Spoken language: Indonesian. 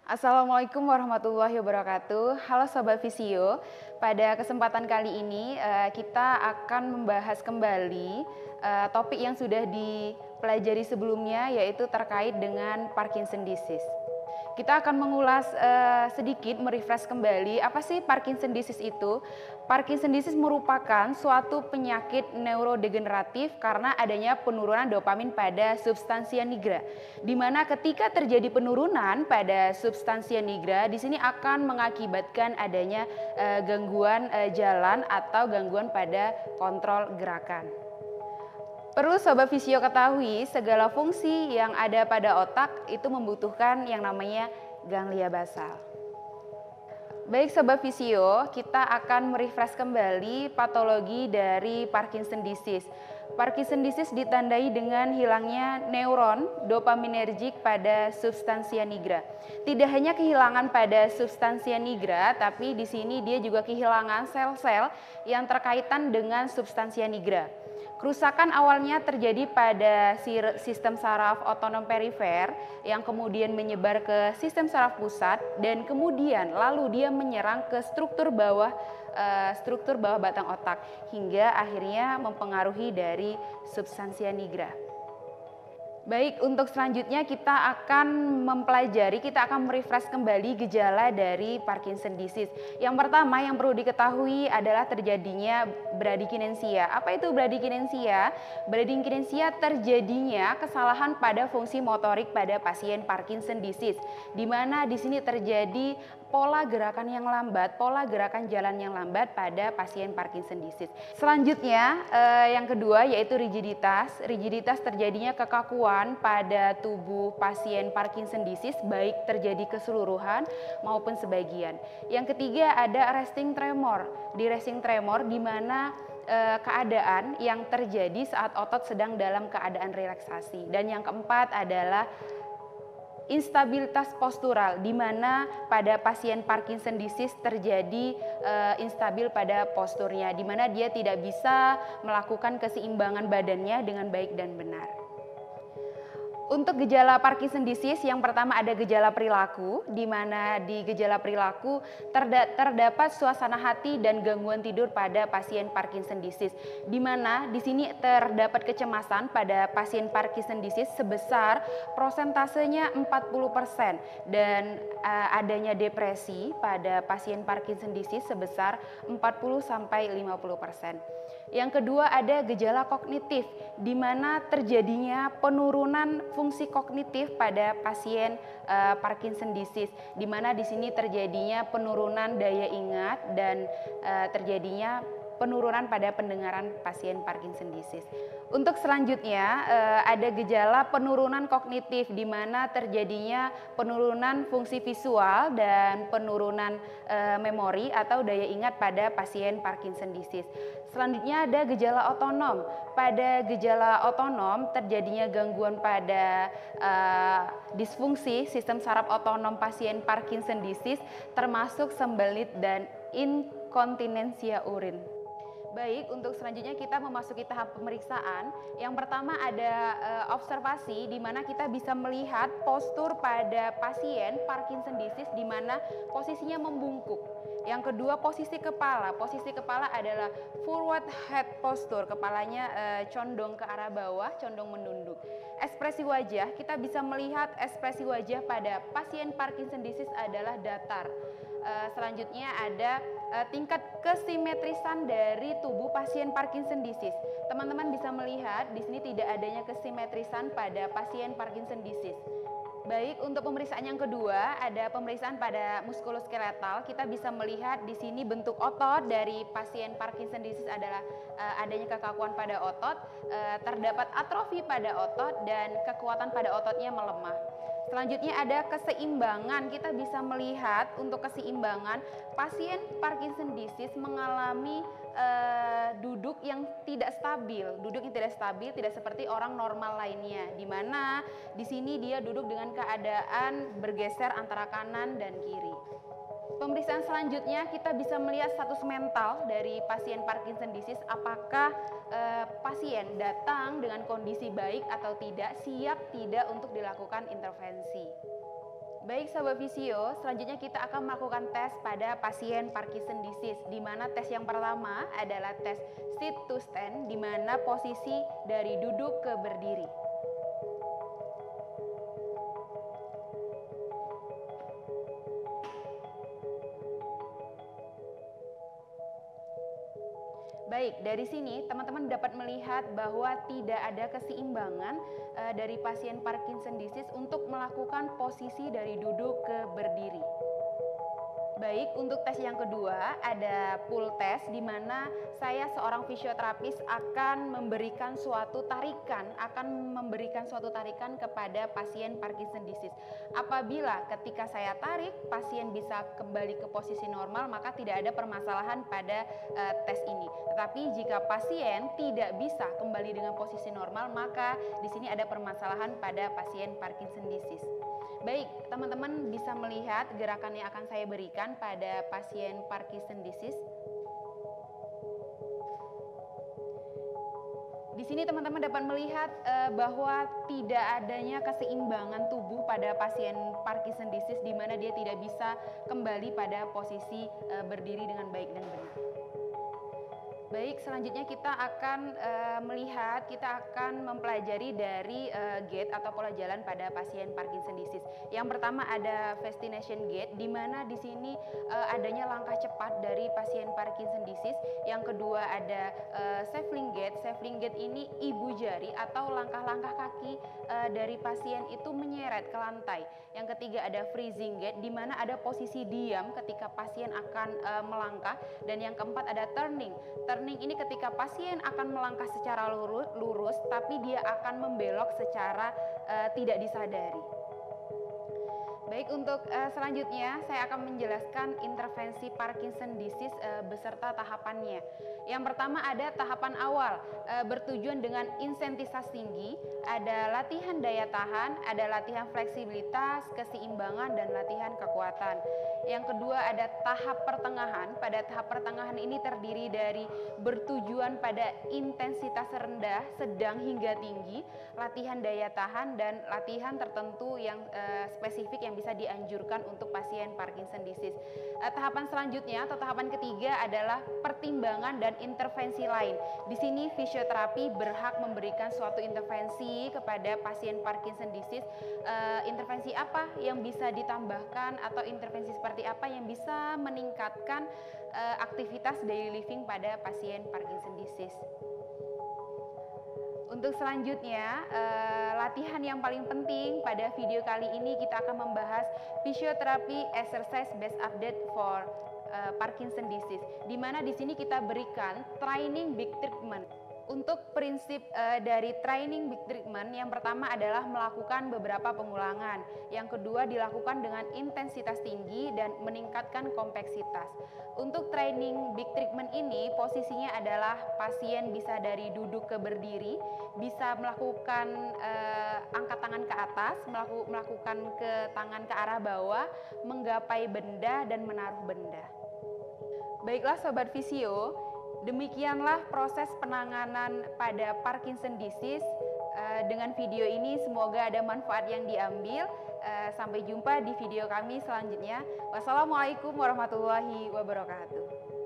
Assalamualaikum warahmatullahi wabarakatuh. Halo Sobat Visio, pada kesempatan kali ini kita akan membahas kembali topik yang sudah dipelajari sebelumnya, yaitu terkait dengan Parkinson disease. Kita akan mengulas sedikit, merefresh kembali apa sih Parkinson disease itu. Parkinson disease merupakan suatu penyakit neurodegeneratif karena adanya penurunan dopamin pada substansia nigra. Di mana ketika terjadi penurunan pada substansia nigra, di sini akan mengakibatkan adanya gangguan jalan atau gangguan pada kontrol gerakan. Perlu Sobat Visio ketahui, segala fungsi yang ada pada otak itu membutuhkan yang namanya ganglia basal. Baik Sobat Visio, kita akan merefresh kembali patologi dari Parkinson disease. Parkinson disease ditandai dengan hilangnya neuron dopaminergic pada substansia nigra. Tidak hanya kehilangan pada substansia nigra, tapi di sini dia juga kehilangan sel-sel yang terkaitan dengan substansia nigra. Kerusakan awalnya terjadi pada sistem saraf otonom perifer yang kemudian menyebar ke sistem saraf pusat dan kemudian lalu dia menyerang ke struktur bawah batang otak hingga akhirnya mempengaruhi dari substansia nigra. Baik, untuk selanjutnya kita akan mempelajari, kita akan merefresh kembali gejala dari Parkinson disease. Yang pertama yang perlu diketahui adalah terjadinya bradykinensia. Apa itu bradykinensia? Bradykinensia terjadinya kesalahan pada fungsi motorik pada pasien Parkinson disease, di mana di sini terjadi pola gerakan yang lambat, pola gerakan jalan yang lambat pada pasien Parkinson disease. Selanjutnya yang kedua yaitu rigiditas. Rigiditas terjadinya kekakuan pada tubuh pasien Parkinson disease, baik terjadi keseluruhan maupun sebagian. Yang ketiga ada resting tremor. Di resting tremor di mana keadaan yang terjadi saat otot sedang dalam keadaan relaksasi. Dan yang keempat adalah instabilitas postural, di mana pada pasien Parkinson disease terjadi instabil pada posturnya, di mana dia tidak bisa melakukan keseimbangan badannya dengan baik dan benar. Untuk gejala Parkinson disease, yang pertama ada gejala perilaku, di mana di gejala perilaku terdapat suasana hati dan gangguan tidur pada pasien Parkinson disease, di mana di sini terdapat kecemasan pada pasien Parkinson disease sebesar prosentasenya 40% dan adanya depresi pada pasien Parkinson disease sebesar 40-50%. Yang kedua ada gejala kognitif, di mana terjadinya penurunan fungsi kognitif pada pasien Parkinson disease, di mana di sini terjadinya penurunan daya ingat dan terjadinya penurunan pada pendengaran pasien Parkinson disease. Untuk selanjutnya ada gejala penurunan kognitif, di mana terjadinya penurunan fungsi visual dan penurunan memori atau daya ingat pada pasien Parkinson disease. Selanjutnya ada gejala otonom. Pada gejala otonom terjadinya gangguan pada disfungsi sistem saraf otonom pasien Parkinson disease, termasuk sembelit dan inkontinensia urin. Baik, untuk selanjutnya kita memasuki tahap pemeriksaan. Yang pertama ada observasi, di mana kita bisa melihat postur pada pasien Parkinson disease, di mana posisinya membungkuk. Yang kedua posisi kepala. Posisi kepala adalah forward head posture, kepalanya condong ke arah bawah, condong menunduk. Ekspresi wajah, kita bisa melihat ekspresi wajah pada pasien Parkinson disease adalah datar. Selanjutnya ada tingkat kesimetrisan dari tubuh pasien Parkinson disease. Teman-teman bisa melihat di sini tidak adanya kesimetrisan pada pasien Parkinson disease. Baik, untuk pemeriksaan yang kedua ada pemeriksaan pada muskuloskeletal. Kita bisa melihat di sini bentuk otot dari pasien Parkinson disease adalah adanya kekakuan pada otot, terdapat atrofi pada otot dan kekuatan pada ototnya melemah. Selanjutnya ada keseimbangan. Kita bisa melihat untuk keseimbangan pasien Parkinson disease mengalami duduk yang tidak stabil. Duduk yang tidak stabil, tidak seperti orang normal lainnya, di mana di sini dia duduk dengan keadaan bergeser antara kanan dan kiri. Pemeriksaan selanjutnya kita bisa melihat status mental dari pasien Parkinson disease, apakah pasien datang dengan kondisi baik atau tidak, siap tidak untuk dilakukan intervensi. Baik Sobat Visio, selanjutnya kita akan melakukan tes pada pasien Parkinson disease, di mana tes yang pertama adalah tes sit to stand, di mana posisi dari duduk ke berdiri. Baik, dari sini teman-teman dapat melihat bahwa tidak ada keseimbangan dari pasien Parkinson disease untuk melakukan posisi dari duduk ke berdiri. Baik, untuk tes yang kedua ada pull test, di mana saya seorang fisioterapis akan memberikan suatu tarikan kepada pasien Parkinson disease. Apabila ketika saya tarik pasien bisa kembali ke posisi normal, maka tidak ada permasalahan pada tes ini. Tetapi jika pasien tidak bisa kembali dengan posisi normal, maka di sini ada permasalahan pada pasien Parkinson disease. Baik, teman-teman bisa melihat gerakan yang akan saya berikan pada pasien Parkinson disease. Di sini teman-teman dapat melihat bahwa tidak adanya keseimbangan tubuh pada pasien Parkinson disease, di mana dia tidak bisa kembali pada posisi berdiri dengan baik dan benar. Baik, selanjutnya kita akan mempelajari dari gait atau pola jalan pada pasien Parkinson disease. Yang pertama ada fascination gait, di mana di sini adanya langkah cepat dari pasien Parkinson disease. Yang kedua ada shuffling gait. Shuffling gait ini ibu jari atau langkah-langkah kaki dari pasien itu menyeret ke lantai. Yang ketiga ada freezing gait, di mana ada posisi diam ketika pasien akan melangkah. Dan yang keempat ada turning. Turning ini ketika pasien akan melangkah secara lurus tapi dia akan membelok secara tidak disadari. Baik, untuk selanjutnya saya akan menjelaskan intervensi Parkinson disease beserta tahapannya. Yang pertama ada tahapan awal, bertujuan dengan intensitas tinggi, ada latihan daya tahan, ada latihan fleksibilitas, keseimbangan, dan latihan kekuatan. Yang kedua ada tahap pertengahan. Pada tahap pertengahan ini terdiri dari bertujuan pada intensitas rendah, sedang hingga tinggi, latihan daya tahan, dan latihan tertentu yang spesifik yang bisa dianjurkan untuk pasien Parkinson disease. Tahapan selanjutnya atau tahapan ketiga adalah pertimbangan dan intervensi lain. Di sini fisioterapi berhak memberikan suatu intervensi kepada pasien Parkinson disease. Intervensi apa yang bisa ditambahkan atau intervensi seperti apa yang bisa meningkatkan aktivitas daily living pada pasien Parkinson disease. Untuk selanjutnya, latihan yang paling penting pada video kali ini kita akan membahas physiotherapy exercise based update for Parkinson disease, di mana di sini kita berikan training big treatment. Untuk prinsip dari training big treatment, yang pertama adalah melakukan beberapa pengulangan. Yang kedua dilakukan dengan intensitas tinggi dan meningkatkan kompleksitas. Untuk training big treatment ini posisinya adalah pasien bisa dari duduk ke berdiri, bisa melakukan angkat tangan ke atas, melakukan ke tangan ke arah bawah, menggapai benda dan menaruh benda. Baiklah Sobat Visio, demikianlah proses penanganan pada Parkinson disease. Dengan video ini semoga ada manfaat yang diambil. Sampai jumpa di video kami selanjutnya. Wassalamualaikum warahmatullahi wabarakatuh.